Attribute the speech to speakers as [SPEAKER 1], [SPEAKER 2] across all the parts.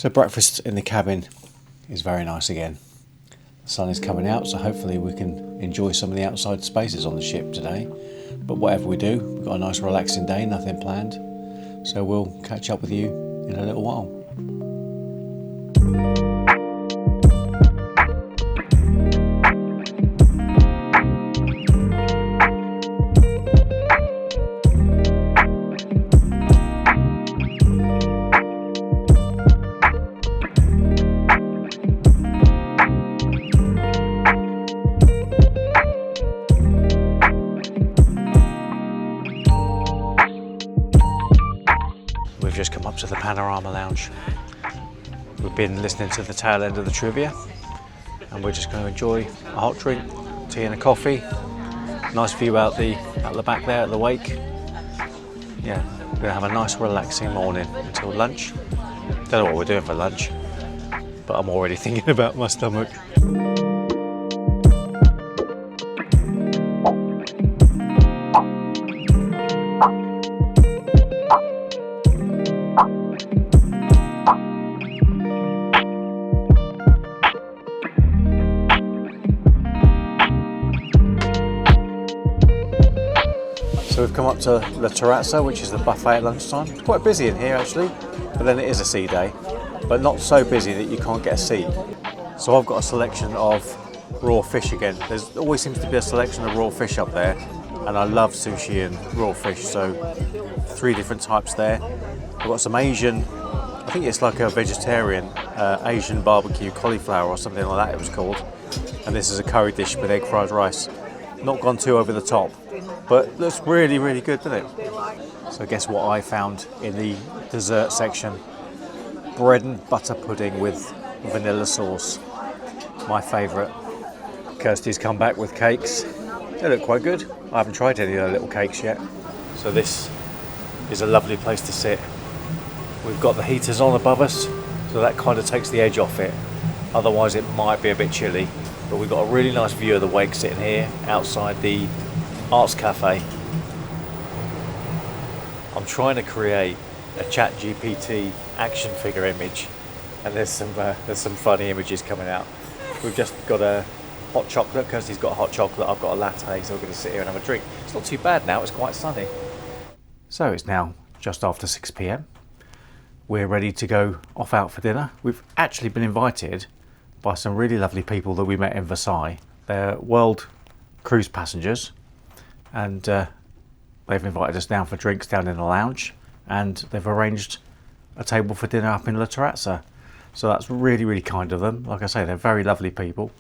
[SPEAKER 1] So breakfast in the cabin is very nice again. The sun is coming out, so hopefully we can enjoy some of the outside spaces on the ship today. But whatever we do, we've got a nice relaxing day, nothing planned. So we'll catch up with you in a little while. We've just come up to the Panorama Lounge. We've been listening to the tail end of the trivia and we're just going to enjoy a hot drink, tea and a coffee. Nice view out the back there at the wake. Yeah, we're going to have a nice relaxing morning until lunch. Don't know what we're doing for lunch, but I'm already thinking about my stomach. So we've come up to La Terrazza, which is the buffet at lunchtime. It's quite busy in here actually, but then it is a sea day, but not so busy that you can't get a seat. So I've got a selection of raw fish again. There always seems to be a selection of raw fish up there, and I love sushi and raw fish, so 3 different types there. I've got some Asian, I think it's like a vegetarian Asian barbecue cauliflower or something like that it was called. And this is a curry dish with egg fried rice. Not gone too over the top, but looks really, really good, doesn't it? So guess what I found in the dessert section? Bread and butter pudding with vanilla sauce. My favourite. Kirsty's come back with cakes. They look quite good. I haven't tried any of the little cakes yet. So this is a lovely place to sit. We've got the heaters on above us, so that kind of takes the edge off it. Otherwise it might be a bit chilly. But we've got a really nice view of the wake sitting here outside the Arts Cafe. I'm trying to create a ChatGPT action figure image, and there's some funny images coming out. We've just got a hot chocolate. Kirsty's got a hot chocolate, I've got a latte, so we're going to sit here and have a drink. It's not too bad now, it's quite sunny. So it's now just after 6 p.m. We're ready to go off out for dinner. We've actually been invited by some really lovely people that we met in Versailles. They're world cruise passengers, and they've invited us down for drinks down in the lounge, and they've arranged a table for dinner up in La Terrazza. So that's really, really kind of them. Like I say, they're very lovely people,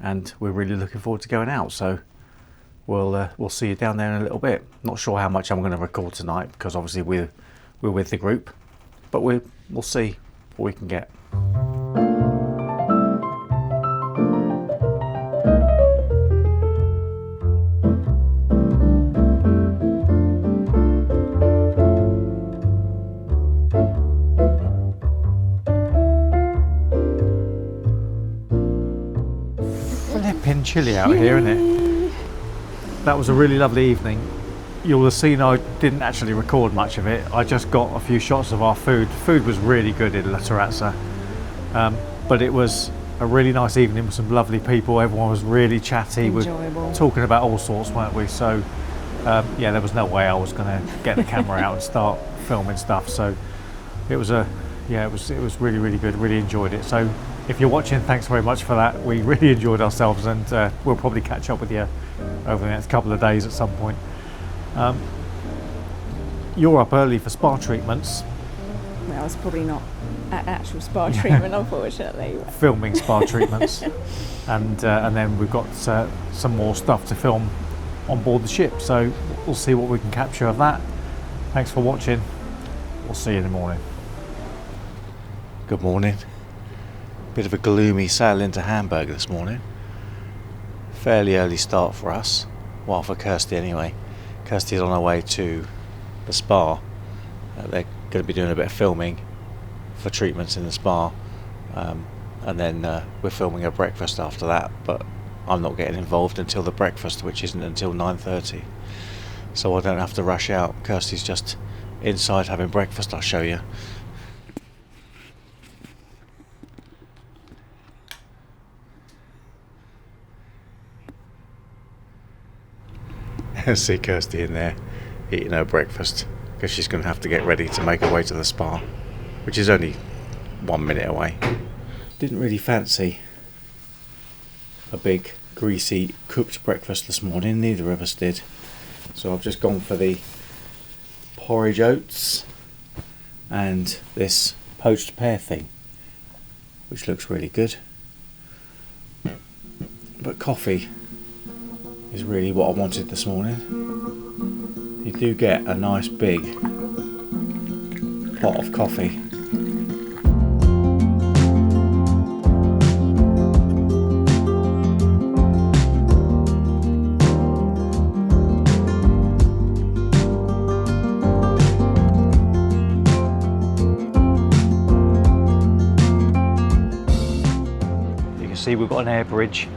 [SPEAKER 1] and we're really looking forward to going out. So we'll see you down there in a little bit. Not sure how much I'm going to record tonight, because obviously we're with the group, but we'll see what we can get. Flipping chilly out here, isn't it? That was a really lovely evening. You'll have seen I didn't actually record much of it. I just got a few shots of our food. Food was really good in La Terrazza, but it was a really nice evening with some lovely people. Everyone was really chatty.
[SPEAKER 2] Enjoyable.
[SPEAKER 1] We're talking about all sorts, weren't we? So yeah, there was no way I was going to get the camera out and start filming stuff. So it was it was really, really good. Really enjoyed it. So if you're watching, thanks very much for that. We really enjoyed ourselves, and we'll probably catch up with you over the next couple of days at some point. You're up early for spa treatments.
[SPEAKER 2] Well, it's probably not an actual spa treatment, unfortunately.
[SPEAKER 1] Filming spa treatments, and then we've got some more stuff to film on board the ship. So we'll see what we can capture of that. Thanks for watching. We'll see you in the morning. Good morning. Bit of a gloomy sail into Hamburg this morning. Fairly early start for us. Well, for Kirsty anyway. Kirsty's on her way to the spa. They're going to be doing a bit of filming for treatments in the spa, and then we're filming a breakfast after that, but I'm not getting involved until the breakfast, which isn't until 9:30, so I don't have to rush out. Kirsty's just inside having breakfast. I'll show you. See Kirsty in there eating her breakfast because she's going to have to get ready to make her way to the spa, which is only 1 minute away. Didn't really fancy a big greasy cooked breakfast this morning, neither of us did, so I've just gone for the porridge oats and this poached pear thing, which looks really good. But coffee is really what I wanted this morning. You do get a nice big pot of coffee. See, we've got an air bridge,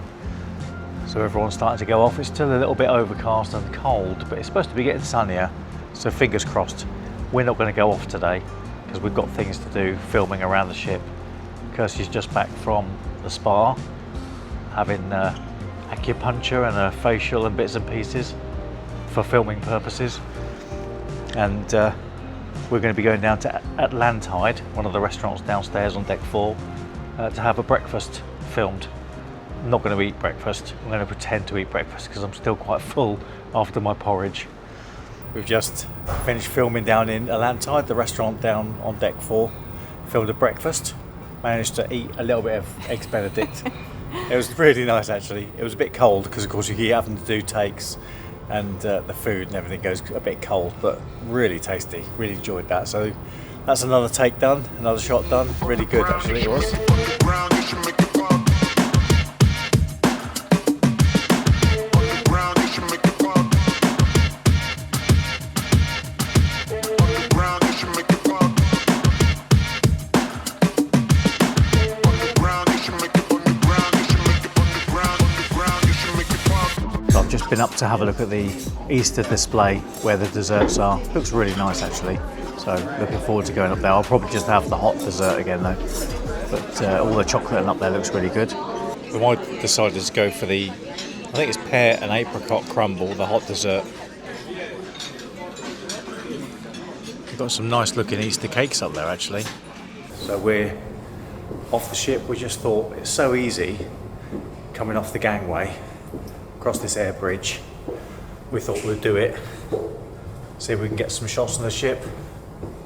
[SPEAKER 1] so everyone's starting to go off. It's still a little bit overcast and cold, but it's supposed to be getting sunnier, so fingers crossed. We're not going to go off today because we've got things to do filming around the ship. Kirsty's just back from the spa, having acupuncture and a facial and bits and pieces for filming purposes, and we're going to be going down to Atlantide, one of the restaurants downstairs on deck 4, to have a breakfast filmed. I'm not going to eat breakfast. I'm going to pretend to eat breakfast because I'm still quite full after my porridge. We've just finished filming down in Atlantide, the restaurant down on deck 4. Filmed a breakfast. Managed to eat a little bit of eggs Benedict. It was really nice actually. It was a bit cold because of course you keep having to do takes and the food and everything goes a bit cold, but really tasty. Really enjoyed that. So that's another take done, another shot done. Really good actually it was. Just been up to have a look at the Easter display where the desserts are. Looks really nice actually, so looking forward to going up there. I'll probably just have the hot dessert again though, but all the chocolate up there looks really good. We might decided to go for the, I think it's pear and apricot crumble, the hot dessert. We've got some nice looking Easter cakes up there actually. So we're off the ship. We just thought it's so easy coming off the gangway across this air bridge. We thought we'd do it, see if we can get some shots on the ship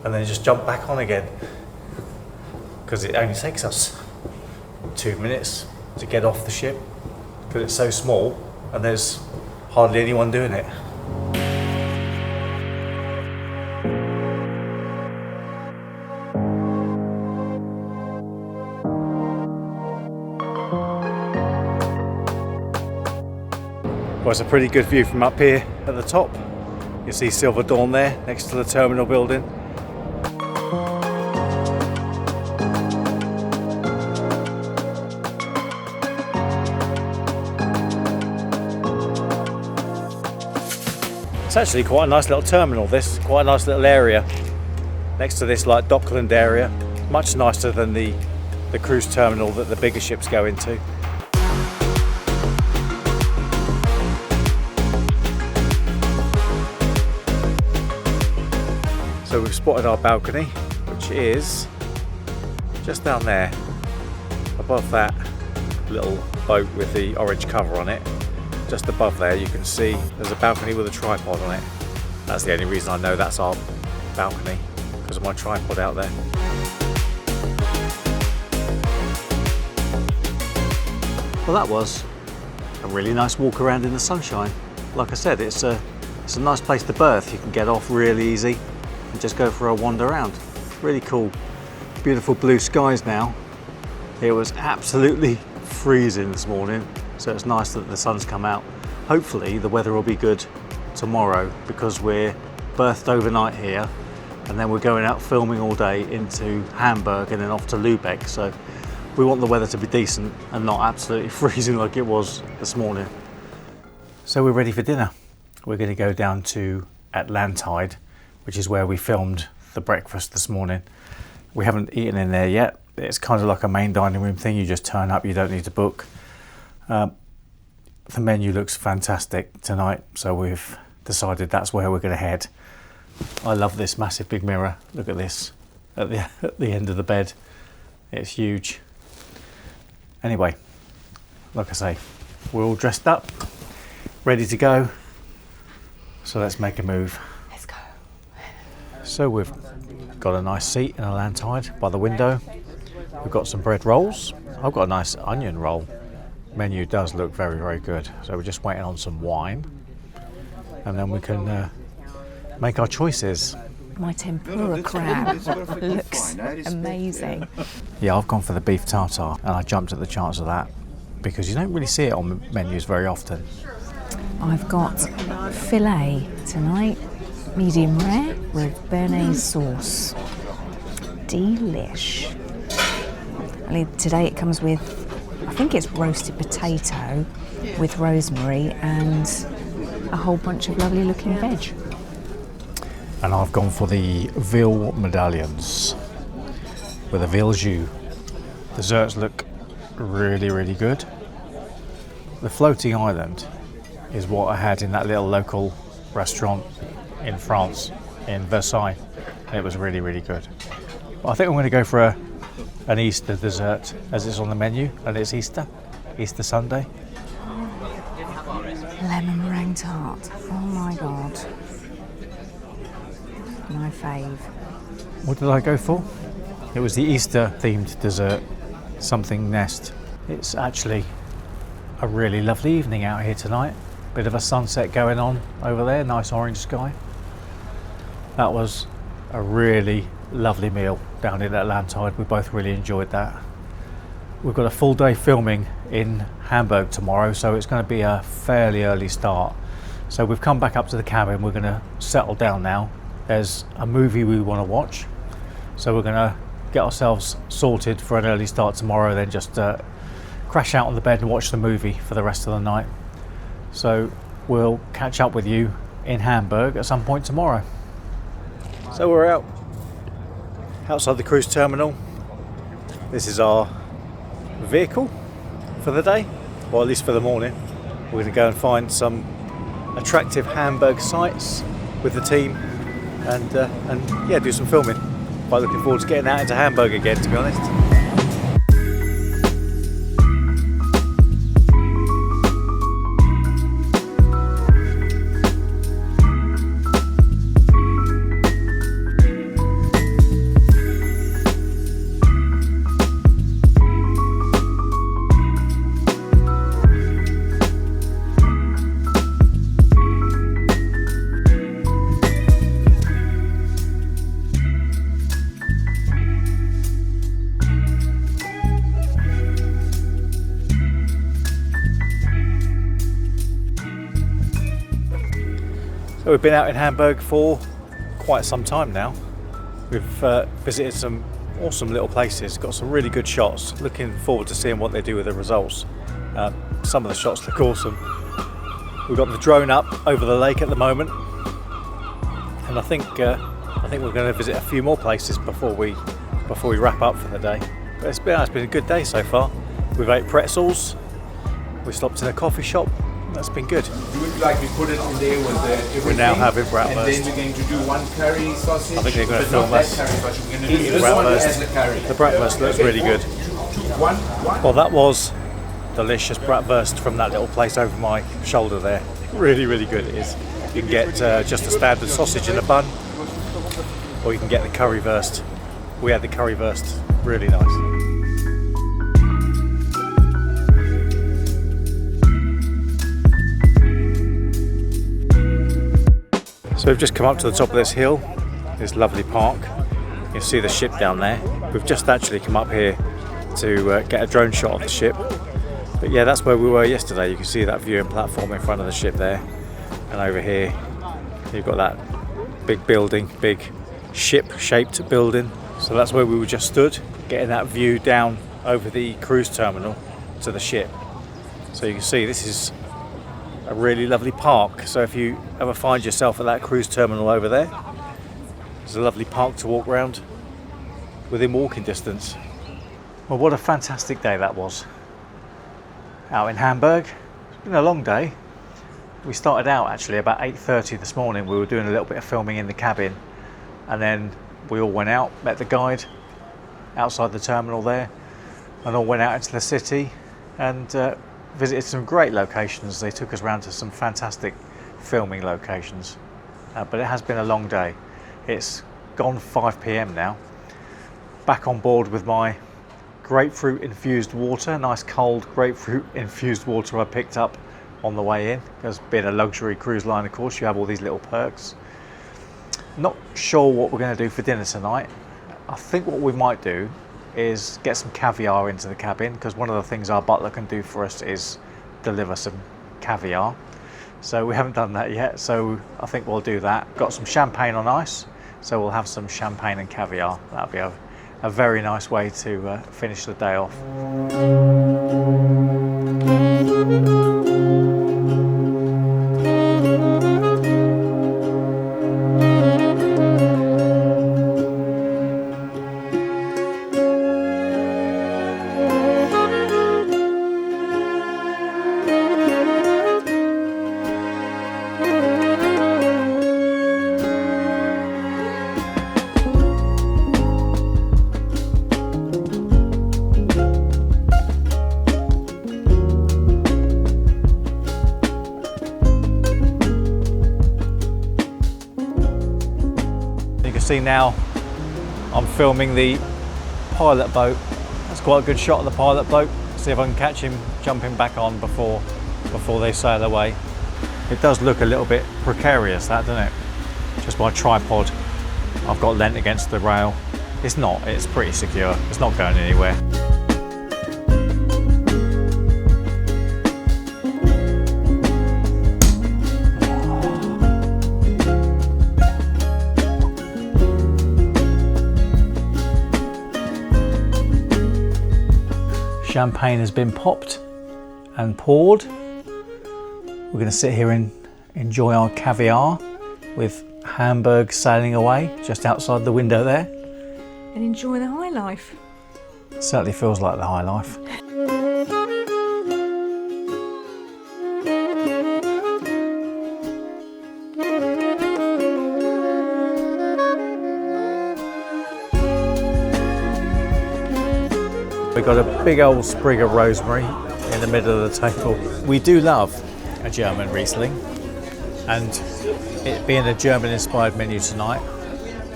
[SPEAKER 1] and then just jump back on again, because it only takes us 2 minutes to get off the ship because it's so small and there's hardly anyone doing it. Well, it's a pretty good view from up here at the top. You see Silver Dawn there next to the terminal building. It's actually quite a nice little terminal, this, quite a nice little area next to this like Dockland area. Much nicer than the cruise terminal that the bigger ships go into. So we've spotted our balcony, which is just down there, above that little boat with the orange cover on it. Just above there you can see there's a balcony with a tripod on it. That's the only reason I know that's our balcony, because of my tripod out there. Well, that was a really nice walk around in the sunshine. Like I said, it's a nice place to berth. You can get off really easy and just go for a wander around. Really cool. Beautiful blue skies now. It was absolutely freezing this morning, so it's nice that the sun's come out. Hopefully the weather will be good tomorrow because we're berthed overnight here and then we're going out filming all day into Hamburg and then off to Lübeck. So we want the weather to be decent and not absolutely freezing like it was this morning. So we're ready for dinner. We're going to go down to Atlantide, which is where we filmed the breakfast this morning. We haven't eaten in there yet. It's kind of like a main dining room thing. You just turn up, you don't need to book. The menu looks fantastic tonight, so we've decided that's where we're going to head. I love this massive big mirror. Look at this at the end of the bed. It's huge. Anyway, like I say, we're all dressed up, ready to go. So let's make a move.
[SPEAKER 2] Let's go.
[SPEAKER 1] So we've got a nice seat in a land tide by the window. We've got some bread rolls. I've got a nice onion roll. Menu does look very, very good. So we're just waiting on some wine, and then we can make our choices.
[SPEAKER 2] My tempura crab looks amazing.
[SPEAKER 1] Yeah, I've gone for the beef tartare, and I jumped at the chance of that because you don't really see it on menus very often.
[SPEAKER 2] I've got filet tonight, medium rare with béarnaise sauce. Delish. Today it comes with, I think it's roasted potato with rosemary and a whole bunch of lovely looking veg.
[SPEAKER 1] And I've gone for the veal medallions with a veal jus. Desserts look really, really good. The floating island is what I had in that little local restaurant in France, in Versailles. It was really, really good. I think I'm going to go for an Easter dessert as it's on the menu, and it's Easter Sunday.
[SPEAKER 2] Lemon meringue tart. Oh my god. My fave.
[SPEAKER 1] What did I go for? It was the Easter themed dessert, something nest. It's actually a really lovely evening out here tonight. Bit of a sunset going on over there, nice orange sky. That was a really lovely meal down in that land tide. We both really enjoyed that. We've got a full day filming in Hamburg tomorrow, so it's going to be a fairly early start. So we've come back up to the cabin. We're going to settle down now. There's a movie we want to watch, so we're going to get ourselves sorted for an early start tomorrow, then just crash out on the bed and watch the movie for the rest of the night. So we'll catch up with you in Hamburg at some point tomorrow. So we're outside the cruise terminal. This is our vehicle for the day, or at least for the morning. We're going to go and find some attractive Hamburg sites with the team and yeah, do some filming. Quite looking forward to getting out into Hamburg again, to be honest. So we've been out in Hamburg for quite some time now. We've visited some awesome little places, got some really good shots. Looking forward to seeing what they do with the results. Some of the shots look awesome. We've got the drone up over the lake at the moment, and I think we're going to visit a few more places before we wrap up for the day. But it's been a good day so far. We've ate pretzels. We stopped in a coffee shop. That's been good.
[SPEAKER 3] Do it like we put it in there with everything.
[SPEAKER 1] We're now having bratwurst.
[SPEAKER 3] And then we're going to do one curry sausage.
[SPEAKER 1] I think they're going to
[SPEAKER 3] but
[SPEAKER 1] film
[SPEAKER 3] not
[SPEAKER 1] us
[SPEAKER 3] that curry sausage. We're going to do
[SPEAKER 1] eating
[SPEAKER 3] this one
[SPEAKER 1] bratwurst.
[SPEAKER 3] as a curry.
[SPEAKER 1] The bratwurst looks really good.
[SPEAKER 3] One.
[SPEAKER 1] Well, that was delicious bratwurst from that little place over my shoulder there. Really, really good it is. You can get just a standard sausage in a bun, or you can get the currywurst. We had the currywurst, really nice. So we've just come up to the top of this hill, this lovely park. You can see the ship down there. We've just actually come up here to get a drone shot of the ship. But yeah, that's where we were yesterday. You can see that viewing platform in front of the ship there. And over here, you've got that big building, big ship-shaped building. So that's where we were just stood, getting that view down over the cruise terminal to the ship. So you can see this is a really lovely park. So if you ever find yourself at that cruise terminal over there, there's a lovely park to walk around within walking distance. Well, what a fantastic day that was out in Hamburg. It's been a long day, We started out actually about 8:30 this morning. We were doing a little bit of filming in the cabin, and then we all went out, met the guide outside the terminal there, and all went out into the city and visited some great locations. They took us around to some fantastic filming locations, but it has been a long day. It's gone 5 p.m. now. Back on board with my grapefruit infused water, nice cold grapefruit infused water I picked up on the way in, because being a luxury cruise line, of course, you have all these little perks. Not sure what we're going to do for dinner tonight. I think what we might do is get some caviar into the cabin, because one of the things our butler can do for us is deliver some caviar. So we haven't done that yet, so I think we'll do that. Got some champagne on ice, so we'll have some champagne and caviar. That'll be a very nice way to finish the day off. See now I'm filming the pilot boat. That's quite a good shot of the pilot boat. See if I can catch him jumping back on before they sail away. It does look a little bit precarious, that, doesn't it? Just my tripod I've got lent against the rail. It's not, it's pretty secure. It's not going anywhere. Champagne has been popped and poured. We're going to sit here and enjoy our caviar with Hamburg sailing away just outside the window there.
[SPEAKER 2] And enjoy the high life.
[SPEAKER 1] It certainly feels like the high life. We've got a big old sprig of rosemary in the middle of the table. We do love a German Riesling, and it being a German-inspired menu tonight,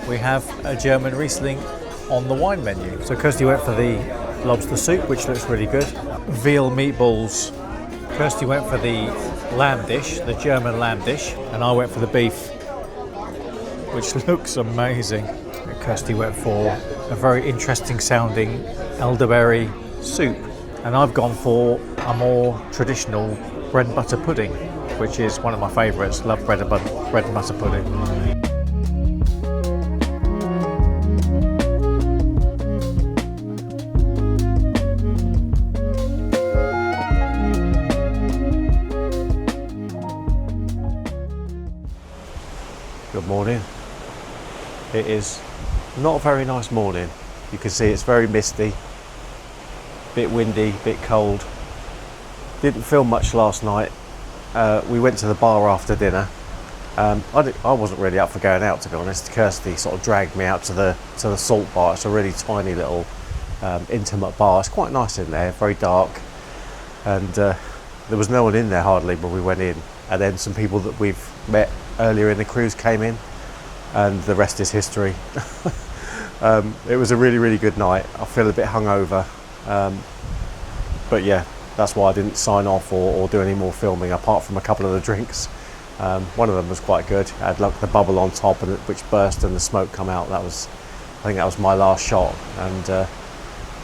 [SPEAKER 1] we have a German Riesling on the wine menu. So Kirsty went for the lobster soup, which looks really good. Veal meatballs. Kirsty went for the lamb dish, the German lamb dish, and I went for the beef, which looks amazing. Kirsty went for a very interesting sounding elderberry soup, and I've gone for a more traditional bread and butter pudding, which is one of my favourites. Love bread and butter pudding. Good morning. It is not a very nice morning. You can see it's very misty, bit windy, bit cold. Didn't film much last night. We went to the bar after dinner. I wasn't really up for going out, to be honest. Kirsty sort of dragged me out to the salt bar. It's a really tiny little intimate bar. It's quite nice in there, very dark, and there was no one in there hardly when we went in. And then some people that we've met earlier in the cruise came in, and the rest is history. It was a really, really good night. I feel a bit hungover, but yeah, that's why I didn't sign off or do any more filming, apart from a couple of the drinks. One of them was quite good. It had like the bubble on top, which burst and the smoke come out. I think that was my last shot, and I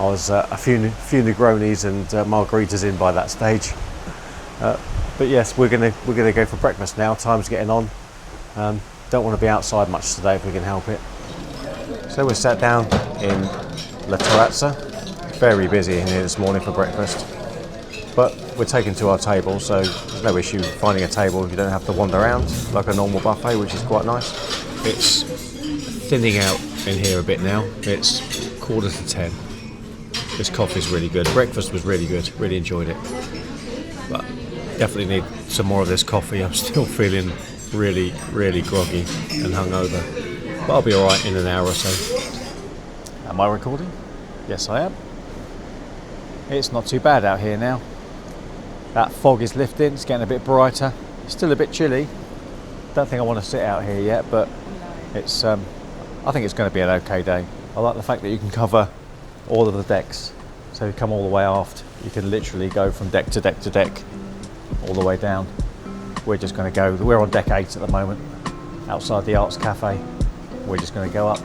[SPEAKER 1] was a few Negronis and margaritas in by that stage. But yes, we're gonna go for breakfast now. Time's getting on. Don't want to be outside much today if we can help it. So we're sat down in La Terrazza. Very busy in here this morning for breakfast, but we're taken to our table, so there's no issue finding a table if you don't have to wander around like a normal buffet, which is quite nice. It's thinning out in here a bit now. It's 9:45. This coffee's really good. Breakfast was really good. Really enjoyed it. But Definitely need some more of this coffee. I'm still feeling really, really groggy and hungover. But I'll be alright in an hour or so. Am I recording? Yes, I am. It's not too bad out here now. That fog is lifting, it's getting a bit brighter. It's still a bit chilly. Don't think I want to sit out here yet, but it's. I think it's going to be an okay day. I like the fact that you can cover all of the decks. So you come all the way aft. You can literally go from deck to deck to deck, all the way down. We're just going to go. We're on deck 8 at the moment, outside the Arts Cafe. We're just going to go up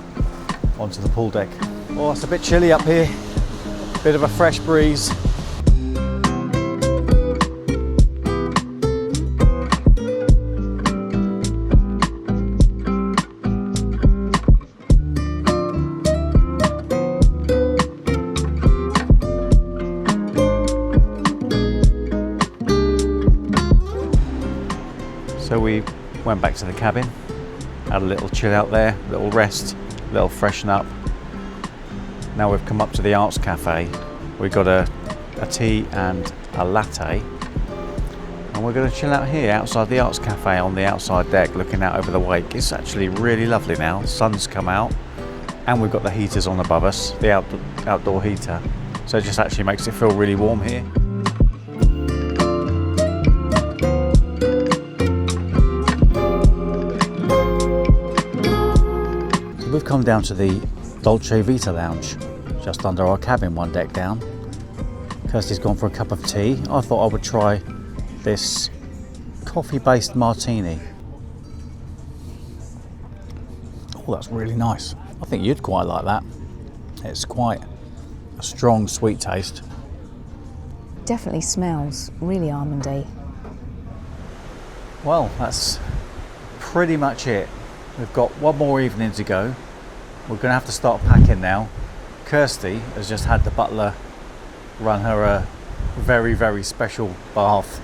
[SPEAKER 1] onto the pool deck. Oh, it's a bit chilly up here. Bit of a fresh breeze. So we went back to the cabin, had a little chill out there, a little rest, a little freshen up. Now we've come up to the Arts Cafe. We got a tea and a latte, and we're going to chill out here outside the Arts Cafe on the outside deck looking out over the wake. It's actually really lovely now. The sun's come out and we've got the heaters on above us, the outdoor heater, so it just actually makes it feel really warm here. We've come down to the Dolce Vita lounge, just under our cabin, one deck down. Kirsty's gone for a cup of tea. I thought I would try this coffee-based martini. Oh, that's really nice. I think you'd quite like that. It's quite a strong, sweet taste.
[SPEAKER 2] Definitely smells really almondy.
[SPEAKER 1] Well, that's pretty much it. We've got one more evening to go. We're going to have to start packing now. Kirsty has just had the butler run her a very, very special bath.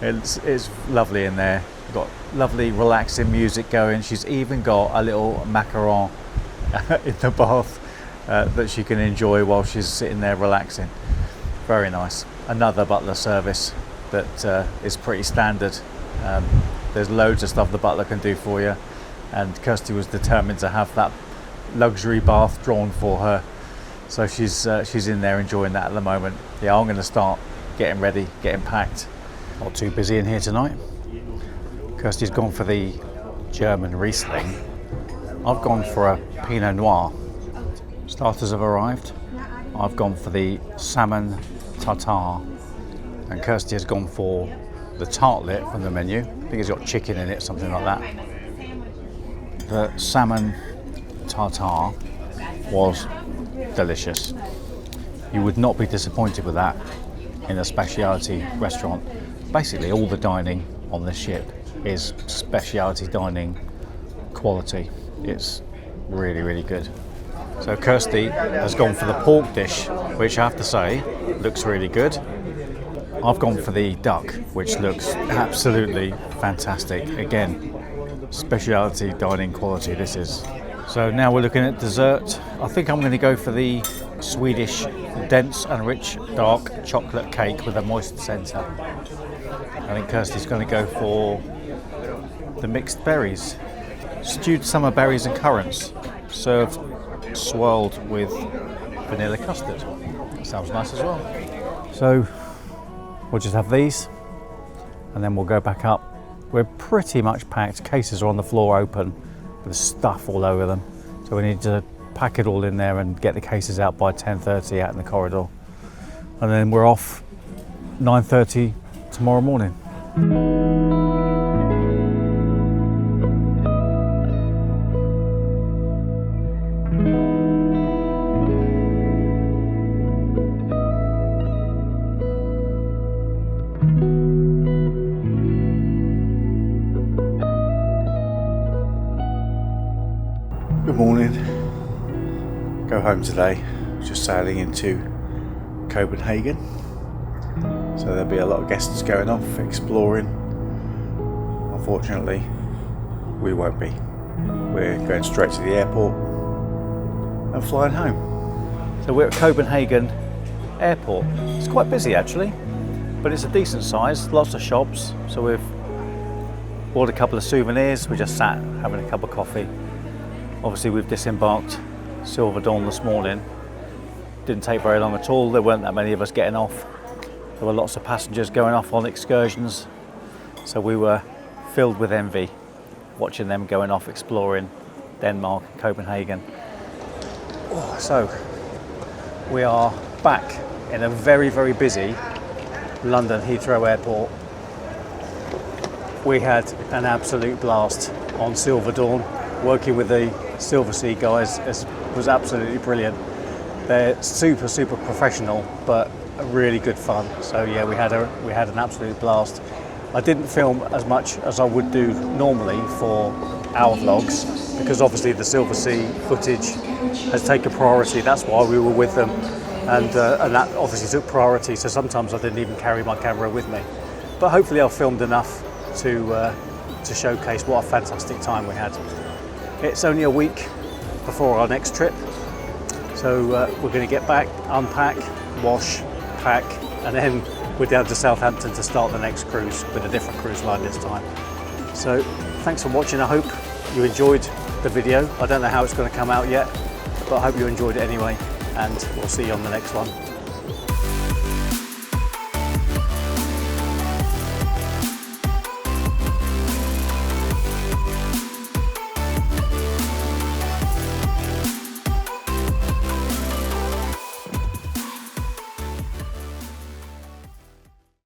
[SPEAKER 1] It's lovely in there. We've got lovely relaxing music going. She's even got a little macaron in the bath that she can enjoy while she's sitting there relaxing. Very nice. Another butler service that is pretty standard. There's loads of stuff the butler can do for you, and Kirsty was determined to have that luxury bath drawn for her, so she's in there enjoying that at the moment. Yeah, I'm going to start getting ready, getting packed. Not too busy in here tonight. Kirsty's gone for the German Riesling. I've gone for a Pinot Noir. Starters have arrived. I've gone for the salmon tartare, and Kirsty has gone for the tartlet from the menu. I think it's got chicken in it, something like that. The salmon tartare was delicious. You would not be disappointed with that in a specialty restaurant. Basically, all the dining on the ship is specialty dining quality. It's really, really good. So Kirsty has gone for the pork dish, which I have to say looks really good. I've gone for the duck, which looks absolutely fantastic. Again, specialty dining quality this is. So now we're looking at dessert. I think I'm going to go for the Swedish dense and rich dark chocolate cake with a moist centre. I think Kirsty's going to go for the mixed berries. Stewed summer berries and currants, served swirled with vanilla custard. That sounds nice as well. So we'll just have these and then we'll go back up. We're pretty much packed. Cases are on the floor open with stuff all over them. So we need to pack it all in there and get the cases out by 10:30 out in the corridor. And then we're off 9:30 tomorrow morning. Good morning. Go home today. Just sailing into Copenhagen. So there'll be a lot of guests going off exploring. Unfortunately, we won't be. We're going straight to the airport and flying home. So we're at Copenhagen Airport. It's quite busy actually. but it's a decent size, lots of shops. So we've bought a couple of souvenirs, we just sat having a cup of coffee. Obviously we've disembarked Silver Dawn this morning. Didn't take very long at all, there weren't that many of us getting off. There were lots of passengers going off on excursions, so we were filled with envy watching them going off exploring Denmark and Copenhagen. So we are back in a very, very busy London Heathrow Airport. We had an absolute blast on Silver Dawn. Working with the Silversea guys was absolutely brilliant. They're super, super professional, but really good fun. So yeah, we had an absolute blast. I didn't film as much as I would do normally for our vlogs, because obviously the Silversea footage has taken priority. That's why we were with them, and that obviously took priority. So sometimes I didn't even carry my camera with me. But hopefully I've filmed enough to showcase what a fantastic time we had. It's only a week before our next trip, so we're going to get back, unpack, wash, pack, and then we're down to Southampton to start the next cruise with a different cruise line this time. So thanks for watching. I hope you enjoyed the video. I don't know how it's going to come out yet, but I hope you enjoyed it anyway, and we'll see you on the next one.